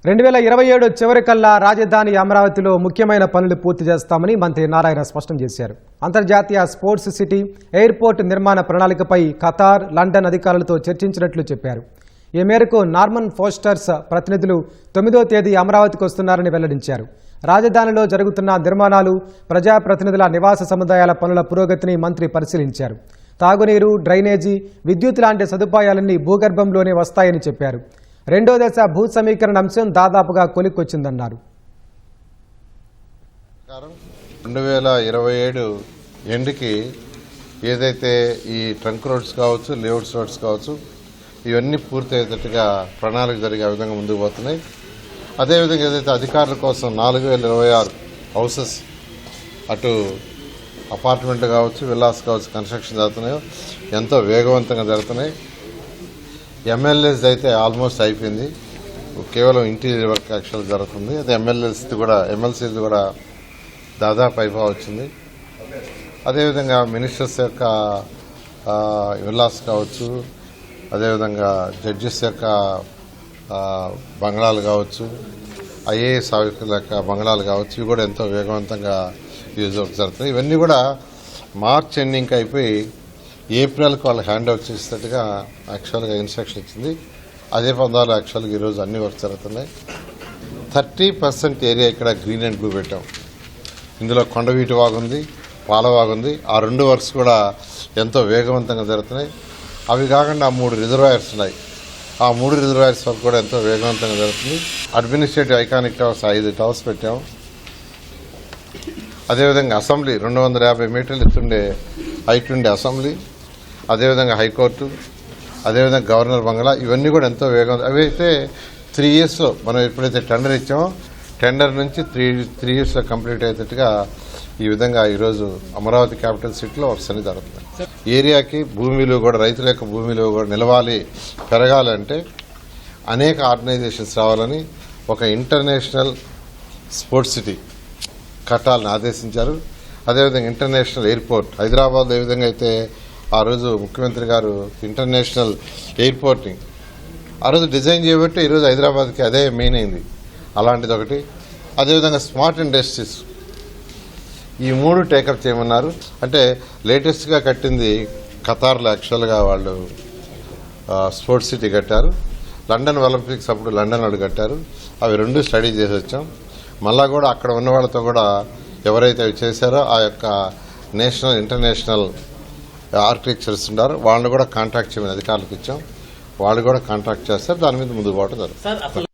2027 చివరికల్లా రాజధాని అమరావతిలో ముఖ్యమైన పనులు పూర్తి చేస్తామని మంత్రి నారాయణ స్పష్టం చేశారు. అంతర్జాతీయ స్పోర్ట్స్ సిటీ, ఎయిర్పోర్ట్ నిర్మాణ ప్రణాళికపై ఖతార్, లండన్ అధికారులతో చర్చించినట్లు చెప్పారు. ఈ మేరకు నార్మన్ ఫోస్టర్స్ ప్రతినిధులు 9వ తేదీ అమరావతికి వస్తున్నారని వెల్లడించారు. రాజధానిలో జరుగుతున్న నిర్మాణాలు, ప్రజాప్రతినిధుల నివాస సముదాయాల పనుల పురోగతిని మంత్రి పరిశీలించారు. తాగునీరు, డ్రైనేజీ, విద్యుత్ లాంటి సదుపాయాలన్నీ భూగర్భంలోనే వస్తాయని చెప్పారు. రెండో దశ భూ సమీకరణ అంశం దాదాపుగా కొలిక్కొచ్చిందన్నారు. 2027 ఎండ్కి ఏదైతే ఈ ట్రంక్ రోడ్స్ కావచ్చు, లేఅవుట్స్ రోడ్స్ కావచ్చు, ఇవన్నీ పూర్తి అయ్యేటట్టుగా ప్రణాళిక జరిగే విధంగా ముందుకు పోతున్నాయి. అదేవిధంగా ఏదైతే అధికారుల కోసం 4026 హౌసెస్, అటు అపార్ట్మెంట్లు కావచ్చు, విల్లాస్ కావచ్చు, కన్స్ట్రక్షన్ జరుగుతున్నాయో ఎంతో వేగవంతంగా జరుగుతున్నాయి. ఎమ్మెల్యేస్ అయితే ఆల్మోస్ట్ అయిపోయింది, కేవలం ఇంటీరియర్ వర్క్ యాక్చువల్ జరుగుతుంది. అదే ఎమ్మెల్సీది కూడా దాదాపు అయిపోవచ్చింది. అదేవిధంగా మినిస్టర్స్ యొక్క విల్లాస్ కావచ్చు, అదేవిధంగా జడ్జెస్ యొక్క బంగ్లాలు కావచ్చు, ఐఏఎస్ ఆఫీసర్ల యొక్క బంగ్లాలు కావచ్చు, ఇవి కూడా ఎంతో వేగవంతంగా యూజ్ జరుగుతున్నాయి. ఇవన్నీ కూడా మార్చ్ ఎండింగ్కి అయిపోయి ఏప్రిల్కి వాళ్ళు హ్యాండ్ ఓవర్ చేసేటట్టుగా యాక్చువల్గా ఇన్స్ట్రక్షన్ ఇచ్చింది. అదే పదాలు యాక్చువల్గా ఈరోజు అన్ని వర్క్ జరుగుతున్నాయి. 30% ఏరియా ఇక్కడ గ్రీన్ అండ్ బ్లూ పెట్టాం. ఇందులో కొండవీటి వాగుంది, పాలవాగుంది. ఆ 2 వర్క్స్ కూడా ఎంతో వేగవంతంగా జరుగుతున్నాయి. అవి కాకుండా 3 రిజర్వాయర్స్ ఉన్నాయి. ఆ 3 రిజర్వాయర్స్ వర్క్ కూడా ఎంతో వేగవంతంగా జరుగుతుంది. అడ్మినిస్ట్రేటివ్ ఐకానిక్ టవర్స్ 5 టవర్స్ పెట్టాం. అదేవిధంగా అసెంబ్లీ 250 మీటర్లు ఎత్తుండే హైట్ ఉండే అసెంబ్లీ, అదేవిధంగా హైకోర్టు, అదేవిధంగా గవర్నర్ బంగ్లా, ఇవన్నీ కూడా ఎంతో వేగంగా. అవి అయితే 3 ఇయర్స్లో మనం ఎప్పుడైతే టెండర్ ఇచ్చామో టెండర్ నుంచి 3 ఇయర్స్లో కంప్లీట్ అయ్యేటట్టుగా ఈ విధంగా ఈరోజు అమరావతి క్యాపిటల్ సిటీలో వర్క్స్ అన్ని జరుగుతున్నాయి. ఏరియాకి భూమిలో కూడా, రైతుల యొక్క భూమిలో కూడా నిలవాలి, పెరగాలంటే అనేక ఆర్గనైజేషన్స్ రావాలని ఒక ఇంటర్నేషనల్ స్పోర్ట్స్ సిటీ కట్టాలని ఆదేశించారు. అదేవిధంగా ఇంటర్నేషనల్ ఎయిర్పోర్ట్ హైదరాబాద్ ఏ విధంగా అయితే ఆ రోజు ముఖ్యమంత్రి గారు ఇంటర్నేషనల్ ఎయిర్పోర్ట్ని ఆ రోజు డిజైన్ చేయబట్టి ఈరోజు హైదరాబాద్కి అదే మెయిన్ అయింది. అలాంటిది ఒకటి. అదేవిధంగా స్మార్ట్ ఇండస్ట్రీస్, ఈ 3 టేకప్ చేయమన్నారు. అంటే లేటెస్ట్గా కట్టింది ఖతార్లో యాక్చువల్గా వాళ్ళు స్పోర్ట్స్ సిటీ కట్టారు. లండన్ ఒలింపిక్స్ అప్పుడు లండన్ వాళ్ళు కట్టారు. అవి 2 స్టడీ చేసి వచ్చాం. మళ్ళా కూడా అక్కడ ఉన్న వాళ్ళతో కూడా ఎవరైతే అవి చేశారో ఆ యొక్క నేషనల్, ఇంటర్నేషనల్ ఆర్కిటెక్చర్స్ ఉన్నారో వాళ్ళని కూడా కాంటాక్ట్ చేయమని అధికారులకు ఇచ్చాం. వాళ్ళు కూడా కాంటాక్ట్ చేస్తారు. దాని మీద ముందుకు పోవడం జరుగుతుంది.